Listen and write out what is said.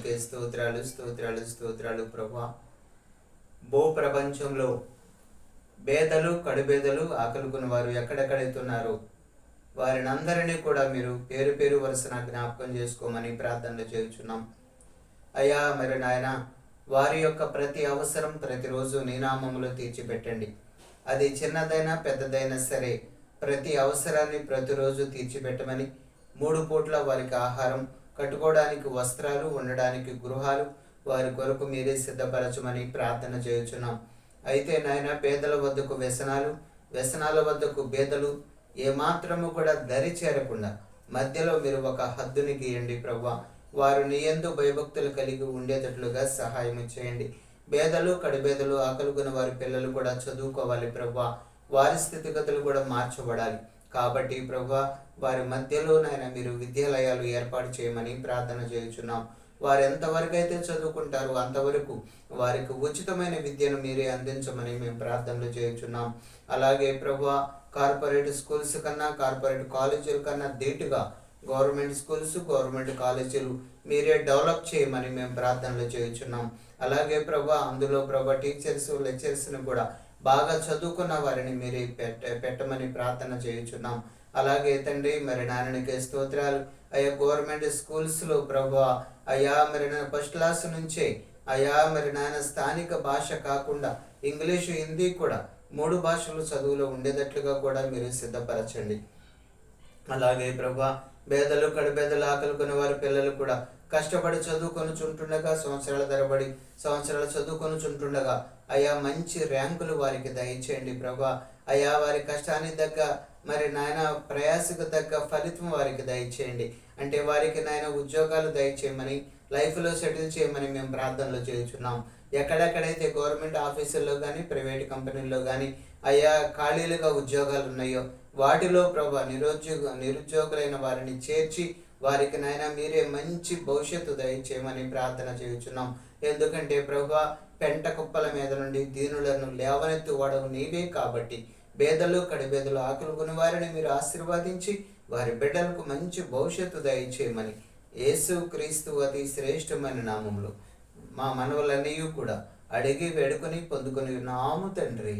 నాయనకే స్తోత్రాలు స్తోత్రాలు స్తోత్రాలు ప్రభువా. భూ ప్రపంచంలో పేదలు కడుపేదలు ఆకలుకున్న వారు ఎక్కడెక్కడైతున్నారో వారిని అందరినీ కూడా మీరు పేరు పేరు వరుసన జ్ఞాపకం చేసుకోమని ప్రార్థనలు చేయుచున్నాం అయ్యా. మరి నాయన వారి యొక్క ప్రతి అవసరం ప్రతిరోజు నీ నామములో తీర్చిపెట్టండి. అది చిన్నదైనా పెద్దదైనా సరే ప్రతి అవసరాన్ని ప్రతిరోజు తీర్చిపెట్టమని, 3 పూట్ల వారికి ఆహారం, కట్టుకోవడానికి వస్త్రాలు, ఉండడానికి గృహాలు వారి కొరకు మీరే సిద్ధపరచమని ప్రార్థన చేయుచున్నాం. అయితే నాయన పేదల వద్దకు వ్యసనాలు, వ్యసనాల వద్దకు పేదలు ఏమాత్రము కూడా దరి చేరకుండా మధ్యలో మీరు ఒక హద్దుని గీయండి ప్రభువా. వారు నీ యందు భయభక్తులు కలిగి ఉండేటట్లుగా సహాయం చేయండి. పేదలు కడుపేదలు ఆకలుకున్న వారి పిల్లలు కూడా చదువుకోవాలి ప్రభువా. వారి స్థితిగతులు కూడా మార్చబడాలి. కాబట్టి ప్రభువా వారి మధ్యలో నాయన మీరు విద్యాలయాలు ఏర్పాటు చేయమని ప్రార్థన చేయుచున్నాం. వారు ఎంతవరకు అయితే చదువుకుంటారో అంతవరకు వారికి ఉచితమైన విద్యను మీరే అందించమని మేము ప్రార్థనలు చేయుచున్నాం. అలాగే ప్రభువా కార్పొరేట్ స్కూల్స్ కన్నా, కార్పొరేట్ కాలేజీల కన్నా ధీటుగా గవర్నమెంట్ స్కూల్స్, గవర్నమెంట్ కాలేజీలు మీరే డెవలప్ చేయమని మేము ప్రార్థనలు చేయుచున్నాం. అలాగే ప్రభువా అందులో ప్రభువా టీచర్స్, లెక్చర్స్ని కూడా బాగా చదువుకున్న వారిని మీరే పెట్టమని ప్రార్థన చేయుచున్నాం. అలాగే తండ్రి మరి నాయనకే స్తోత్రాలు అయ్యా. గవర్నమెంట్ స్కూల్స్లో ప్రభువా అయ్యా మరి నాయన ఫస్ట్ క్లాస్ నుంచే అయ్యా మరి నాయన స్థానిక భాష కాకుండా ఇంగ్లీషు, హిందీ కూడా 3 భాషలు చదువులో ఉండేటట్లుగా కూడా మీరు సిద్ధపరచండి. అలాగే ప్రభువా పేదలు కడుపేదలు ఆకలుకున్న వారి పిల్లలు కూడా కష్టపడి చదువుకొని చుంటుండగా, సంవత్సరాల తరబడి సంవత్సరాలు చదువుకొని చుంటుండగా అయ్యా మంచి ర్యాంకులు వారికి దయచేయండి ప్రభువా. అయ్యా వారి కష్టానికి తగ్గ మరి నాయన ప్రయాసకు తగ్గ ఫలితం వారికి దయచేయండి. అంటే వారికి నాయన ఉద్యోగాలు దయచేయమని, లైఫ్లో సెటిల్ చేయమని మేము ప్రార్థనలు చేయుచున్నాం. ఎక్కడెక్కడైతే గవర్నమెంట్ ఆఫీసుల్లో కానీ, ప్రైవేట్ కంపెనీల్లో కానీ అయ్యా ఖాళీలుగా ఉద్యోగాలు ఉన్నాయో వాటిలో ప్రభా నిరుద్యోగులైన వారిని చేర్చి వారికి నాయన మీరే మంచి భవిష్యత్తు దయచేయమని ప్రార్థన చేయుచున్నాం. ఎందుకంటే ప్రభా పెంట కుప్పల మీద నుండి దీనులను లేవనెత్తు వాడవు నీవే. కాబట్టి పేదలు కడుపేదలు ఆకలుకుని వారిని మీరు ఆశీర్వదించి వారి బిడ్డలకు మంచి భవిష్యత్తు దయచేయమని యేసు క్రీస్తు అతి శ్రేష్టమైన నామములో మా మనవులన్నీ కూడా అడిగి వేడుకొని పొందుకొని ఉన్నాము తండ్రి.